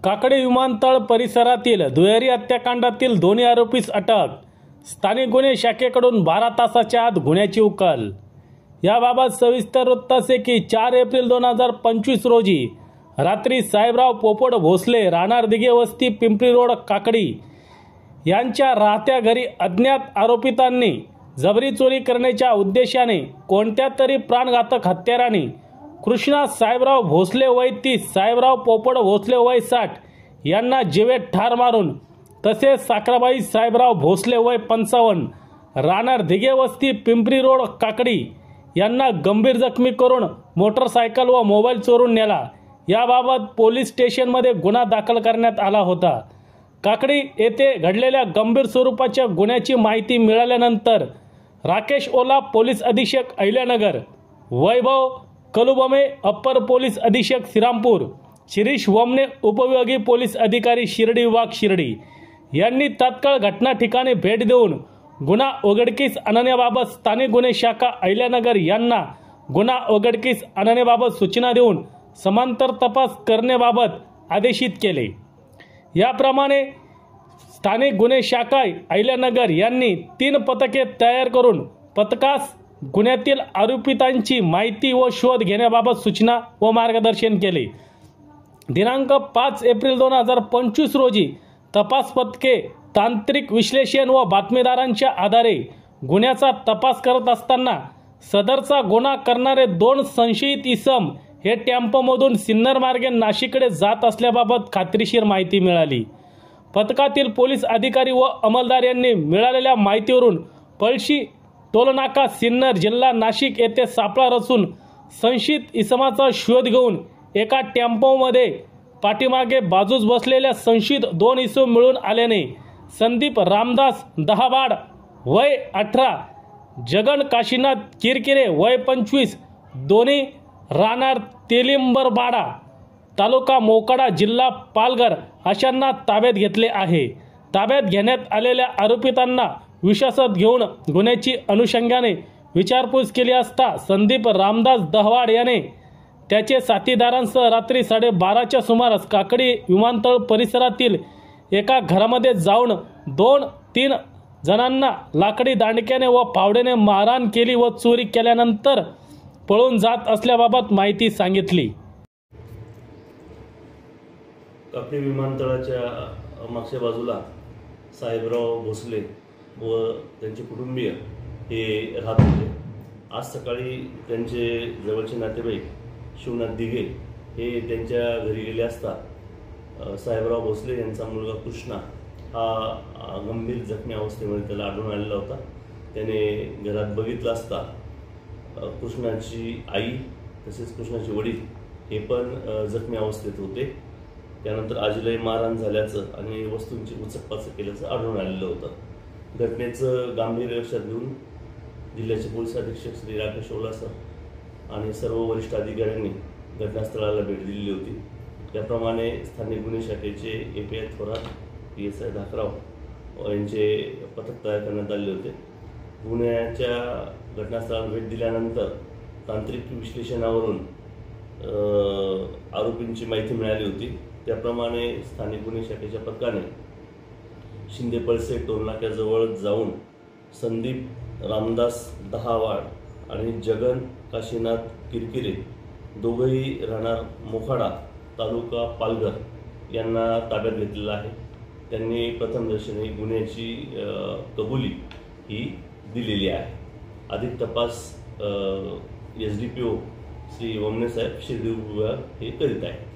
काकडे विमानतळ परिसरातील दुहेरी हत्याकांडातील दोन्ही आरोपीस अटक। स्थानिक गुन्हे शाखेकडून 12 तासाच्या आत गुन्ह्याची उकल। याबाबत सविस्तर वृत्त असे की 4 एप्रिल 2025 रोजी रात्री साहेबराव पोपट भोसले राहणार दिघे वस्ती पिंपरी रोड काकडी यांच्या राहत्या घरी अज्ञात आरोपितांनी जबरी चोरी करण्याच्या उद्देशाने कोणत्या तरी प्राणघातक हत्याराने कृष्णा साहेबराव भोसले वय 30, साहेबराव पोपट भोसले वय 60 यांना जीवेत ठार मारून तसेच साखराबाई साहेबराव भोसले वय 55 राहणार दिघे वस्ती पिंपरी रोड काकडी यांना गंभीर जखमी करून मोटरसायकल व मोबाईल चोरून नेला। याबाबत पोलीस स्टेशनमध्ये गुन्हा दाखल करण्यात आला होता। काकडी येथे घडलेल्या गंभीर स्वरूपाच्या गुन्ह्याची माहिती मिळाल्यानंतर राकेश ओला पोलीस अधीक्षक अहिल्यानगर, वैभव कलुबमे अप्पर पोलीस अधीक्षक श्रीरामपूर, शिरीष वमने उपविभागीय पोलीस अधिकारी शिर्डी विभाग शिर्डी यांनी तात्काळ घटना ठिकाणी भेट देऊन गुन्हा उघडकीस आणण्याबाबत स्थानिक गुन्हे शाखा अहिल्यानगर यांना गुन्हा उघडकीस आणण्याबाबत सूचना देऊन समांतर तपास करण्याबाबत आदेशित केले। याप्रमाणे स्थानिक गुन्हे शाखा अहिल्यानगर यांनी 3 पथके तयार करून पथकास गुन्ह्यातील आरोपितांची माहिती व शोध घेण्याबाबत सूचना व मार्गदर्शन केले। दिनांक 5 एप्रिल 2025 रोजी तपास पथके तांत्रिक विश्लेषण व बातमीदारांच्या आधारे गुन्ह्याचा तपास करत असताना सदरचा गुन्हा करणारे 2 संशयित इसम हे टेम्पोमधून सिन्नर मार्गे नाशिककडे जात असल्याबाबत खात्रीशीर माहिती मिळाली। पथकातील पोलीस अधिकारी व अंमलदार यांनी मिळालेल्या माहितीवरून पळशी टोलनाका सिन्नर जिल्हा नाशिक येथे सापळा रचून संशयित इसमाचा शोध घेऊन एका टेम्पोमध्ये पाठीमागे बाजूस बसलेल्या संशयित 2 इसम मिळून आल्याने संदीप रामदास दहाबाड वय 18, जगन काशीनाथ किरकिरे वय 25 दोन्ही राहणार तेलिंबरबाडा तालुका मोकाडा जिल्हा पालघर अशांना ताब्यात घेतले आहे। ताब्यात घेण्यात आलेल्या आरोपितांना विश्वासात घेऊन गुन्ह्याची अनुषंगाने विचारपूस केली असता संदीप रामदास दहवाड याने त्याचे साथीदारांसह रात्री 12:30च्या सुमारास काकडी विमानतळ परिसरातील एका घरामध्ये जाऊन 2-3 जणांना लाकडी दांडक्याने व फावड्याने मारहाण केली व चोरी केल्यानंतर पळून जात असल्याबाबत माहिती सांगितली। काकडी विमानतळाच्या मागच्या बाजूला साहेबराव भोसले व त्यांचे कुटुंबीय हे राहत होते। आज सकाळी त्यांचे जवळचे नातेवाईक शिवनाथ दिघे हे त्यांच्या घरी गेले असता साहेबराव भोसले यांचा मुलगा कृष्णा हा गंभीर जखमी अवस्थेमध्ये त्याला आढळून आलेला होता। त्याने घरात बघितलं असता कृष्णाची आई तसेच कृष्णाचे वडील हे पण जखमी अवस्थेत होते। त्यानंतर आजीलाही मारहाण झाल्याचं आणि वस्तूंची उचकपाचक केल्याचं आढळून आलेलं होतं। घटनेचं गांभीर्य लक्षात घेऊन जिल्ह्याचे पोलीस अधीक्षक श्री राकेश ओला सर आणि सर्व वरिष्ठ अधिकाऱ्यांनी घटनास्थळाला भेट दिलेली होती। त्याप्रमाणे स्थानिक गुन्हे शाखेचे API थोरात, PSI धाकराव यांचे पथक तयार करण्यात आले होते। गुन्ह्याच्या घटनास्थळाला भेट दिल्यानंतर तांत्रिक विश्लेषणावरून आरोपींची माहिती मिळाली होती। त्याप्रमाणे स्थानिक गुन्हे शाखेच्या पथकाने शिंदेपळसे टोलनाक्याजवळ जाऊन संदीप रामदास दहावाड आणि जगन काशीनाथ किरकिरे दोघंही राहणार मोखाडा तालुका पालघर यांना ताब्यात घेतलेला आहे। त्यांनी प्रथमदर्शनी गुन्ह्याची कबुली ही दिलेली आहे। अधिक तपास SDPO श्री वमने साहेब शिर्डी विभाग हे करीत आहे।